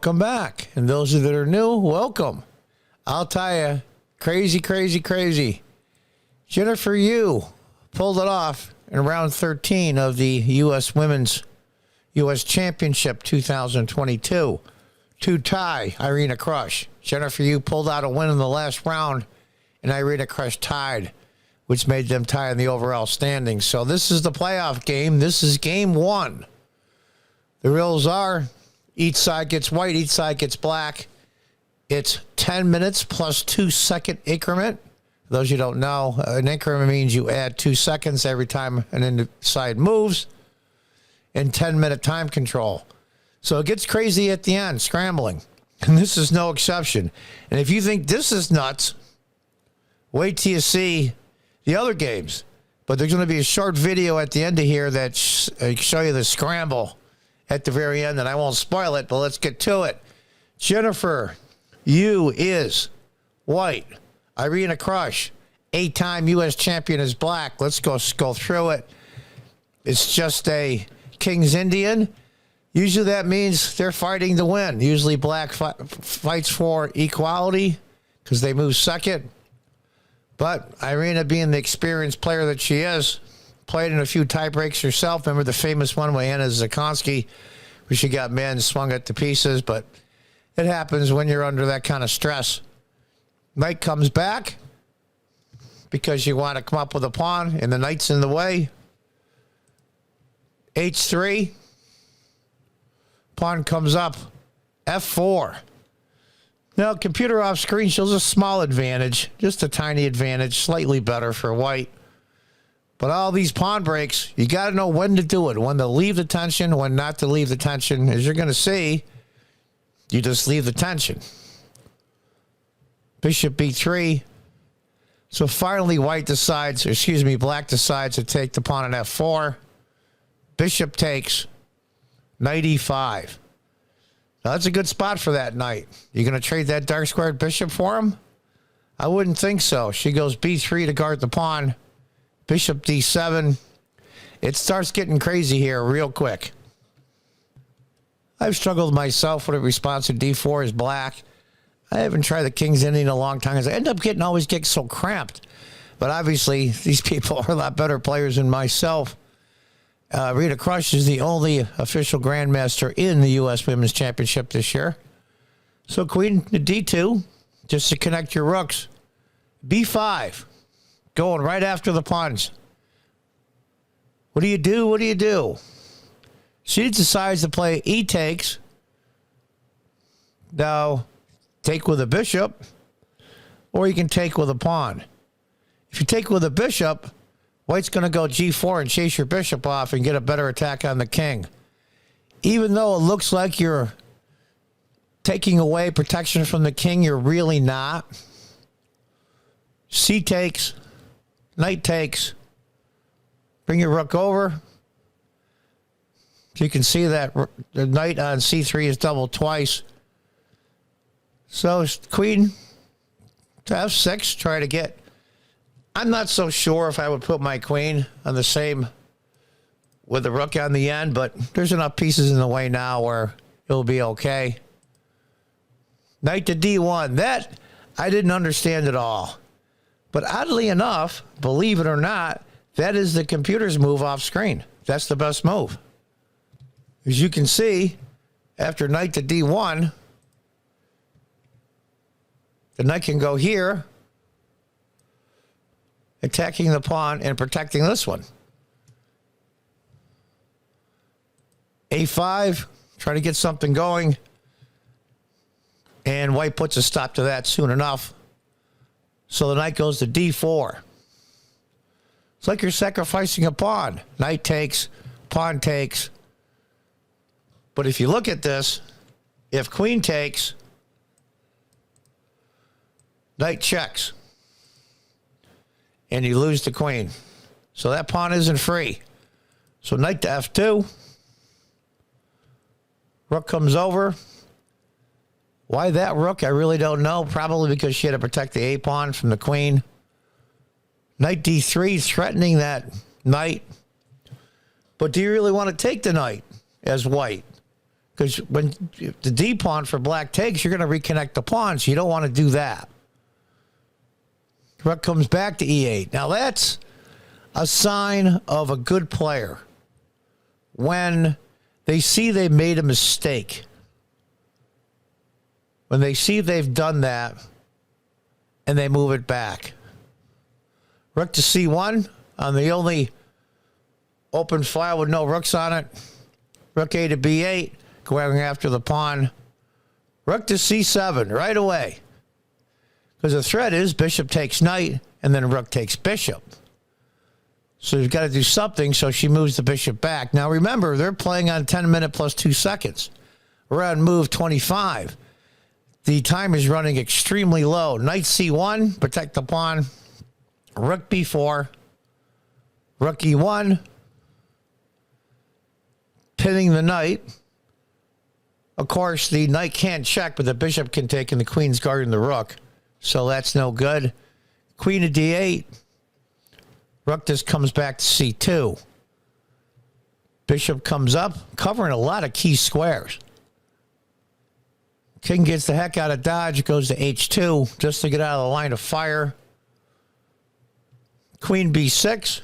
welcome back. And those that are new, welcome. I'll tell you, crazy, crazy, crazy. Jennifer Yu pulled it off in round 13 of the U.S. Women's U.S. Championship 2022 to tie Irina Krush. Jennifer Yu pulled out a win in the last round, and Irina Krush tied, which made them tie in the overall standings. So this is the playoff game. This is game one. The rules are each side gets white, each side gets black. It's 10 minutes plus 2-second increment. For those you don't know, an increment means you add 2 seconds every time an side moves, and 10-minute time control. So it gets crazy at the end, scrambling. And this is no exception. And if you think this is nuts, wait till you see the other games. But there's going to be a short video at the end of here that show you the scramble at the very end, and I won't spoil it, but let's get to it. Jennifer Yu is white. Irina Krush, 8-time U.S. champion, is black. Let's go through it. It's just a King's Indian. Usually that means they're fighting to win. Usually black fights for equality because they move second. But Irina, being the experienced player that she is, played in a few tie breaks herself. Remember the famous one with Anna Zakonski, where she got men swung at the pieces. But it happens when you're under that kind of stress. Knight comes back because you want to come up with a pawn, and the knight's in the way. H3. Pawn comes up. F4. Now, computer off screen shows a small advantage, just a tiny advantage, slightly better for white. But all these pawn breaks, you got to know when to do it, when to leave the tension, when not to leave the tension. As you're going to see, you just leave the tension. Bishop B3. So finally, black decides to take the pawn on F4. Bishop takes. Knight E5. Now, that's a good spot for that knight. You going to trade that dark squared bishop for him? I wouldn't think so. She goes B3 to guard the pawn. Bishop D7. It starts getting crazy here real quick. I've struggled myself with a response to D4 is black. I haven't tried the King's Indian in a long time because I end up always getting so cramped. But obviously, these people are a lot better players than myself. Irina Krush is the only official grandmaster in the U.S. Women's Championship this year. So queen to D2, just to connect your rooks. B5, going right after the pawns. What do you do? What do you do? She decides to play E takes. Now, take with a bishop, or you can take with a pawn. If you take with a bishop, white's going to go G4 and chase your bishop off and get a better attack on the king. Even though it looks like you're taking away protection from the king, you're really not. C takes, knight takes, bring your rook over. So you can see that the knight on C3 is doubled twice. So queen to F6, try to get. I'm not so sure if I would put my queen on the same with the rook on the end, but there's enough pieces in the way now where it'll be okay. Knight to D1. That I didn't understand at all. But oddly enough, believe it or not, that is the computer's move off screen. That's the best move. As you can see, after knight to D1, the knight can go here, attacking the pawn and protecting this one. A5, try to get something going. And white puts a stop to that soon enough. So the knight goes to D4. It's like you're sacrificing a pawn. Knight takes, pawn takes. But if you look at this, if queen takes, knight checks. And you lose the queen. So that pawn isn't free. So knight to F2. Rook comes over. Why that rook? I really don't know. Probably because she had to protect the A pawn from the queen. Knight D3, threatening that knight. But do you really want to take the knight as white? Because when the D pawn for black takes, you're going to reconnect the pawns. You don't want to do that. Rook comes back to E8. Now that's a sign of a good player when they see they made a mistake. When they see they've done that and they move it back. Rook to C1 on the only open file with no rooks on it. Rook A to B8, going after the pawn. Rook to C7 right away. Because the threat is bishop takes knight and then rook takes bishop. So you've got to do something, so she moves the bishop back. Now remember, they're playing on 10 minute plus 2 seconds. We're on move 25. The time is running extremely low. Knight C1, protect the pawn. Rook B4. Rook E1. Pinning the knight. Of course, the knight can't check, but the bishop can take, and the queen's guarding the rook. So that's no good. Queen to D8. Rook just comes back to C2. Bishop comes up, covering a lot of key squares. King gets the heck out of dodge, goes to H2 just to get out of the line of fire. Queen B6.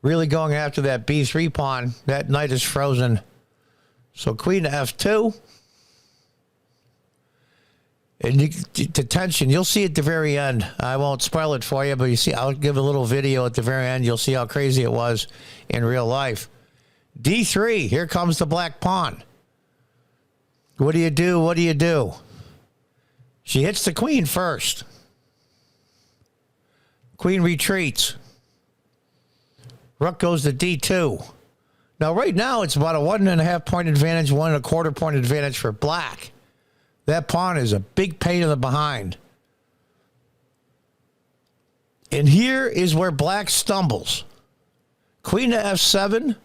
Really going after that B3 pawn. That knight is frozen. So queen to F2. And the tension, you'll see at the very end. I won't spoil it for you, but you see, I'll give a little video at the very end. You'll see how crazy it was in real life. D3, here comes the black pawn. What do you do? What do you do? She hits the queen first. Queen retreats. Rook goes to D2. Now, right now, it's about a 1.5 point advantage, 1.25 point advantage for black. That pawn is a big pain in the behind. And here is where black stumbles. Queen to F7,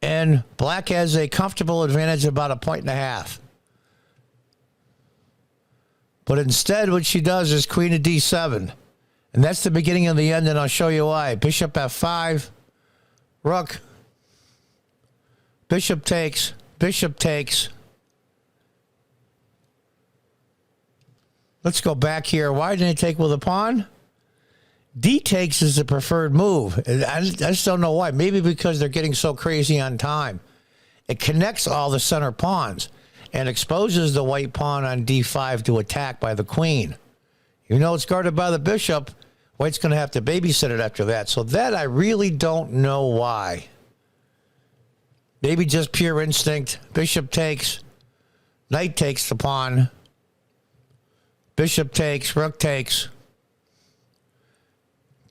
and black has a comfortable advantage of about 1.5 points. But instead, what she does is queen to D7. And that's the beginning of the end, and I'll show you why. Bishop F5, rook, bishop takes, bishop takes. Let's go back here. Why didn't he take with a pawn? D takes is the preferred move. I just don't know why. Maybe because they're getting so crazy on time. It connects all the center pawns and exposes the white pawn on D5 to attack by the queen. You know it's guarded by the bishop. White's going to have to babysit it after that. So that I really don't know why. Maybe just pure instinct. Bishop takes. Knight takes the pawn. Bishop takes, rook takes.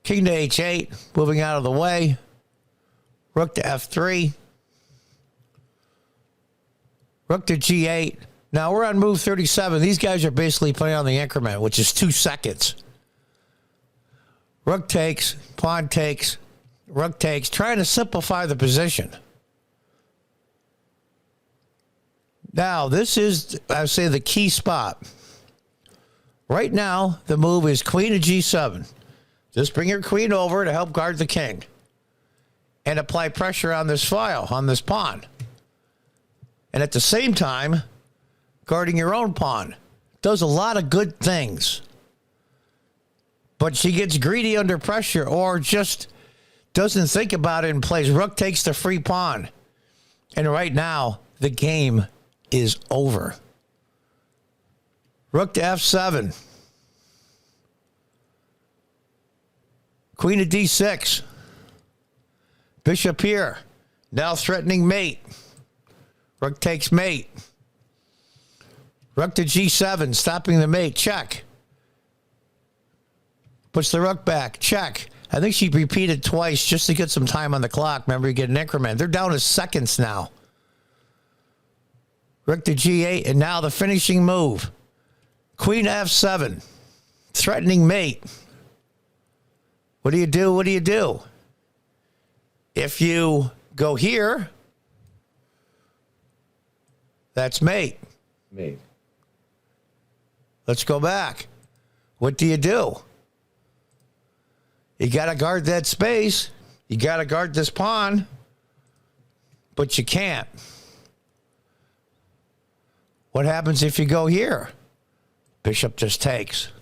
King to H8, moving out of the way. Rook to F3. Rook to G8. Now we're on move 37. These guys are basically playing on the increment, which is 2 seconds. Rook takes, pawn takes, rook takes, trying to simplify the position. Now, this is, I would say, the key spot. Right now, the move is queen to G7. Just bring your queen over to help guard the king. And apply pressure on this file, on this pawn. And at the same time, guarding your own pawn. Does a lot of good things. But she gets greedy under pressure or just doesn't think about it and plays rook takes the free pawn. And right now, the game is over. Rook to F7. Queen to D6. Bishop here. Now threatening mate. Rook takes mate. Rook to G7, stopping the mate. Check. Puts the rook back. Check. I think she repeated twice just to get some time on the clock. Remember, you get an increment. They're down to seconds now. Rook to G8, and now the finishing move. Queen to F7. Threatening mate. What do you do? What do you do? If you go here, that's mate. Mate. Let's go back. What do you do? You got to guard that space. You got to guard this pawn. but you can't. What happens if you go here? Bishop just takes.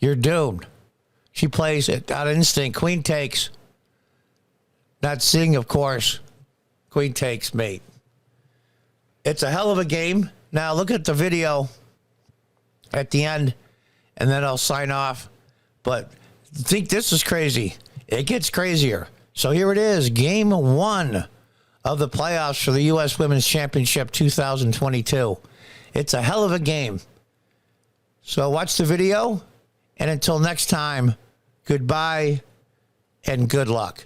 You're doomed. She plays it out of instinct. Queen takes. Not seeing, of course. Queen takes, mate. It's a hell of a game. Now look at the video at the end, and then I'll sign off. But think this is crazy. It gets crazier. So here it is, game 1 of the playoffs for the U.S. Women's Championship 2022. It's a hell of a game. So watch the video, and until next time, goodbye and good luck.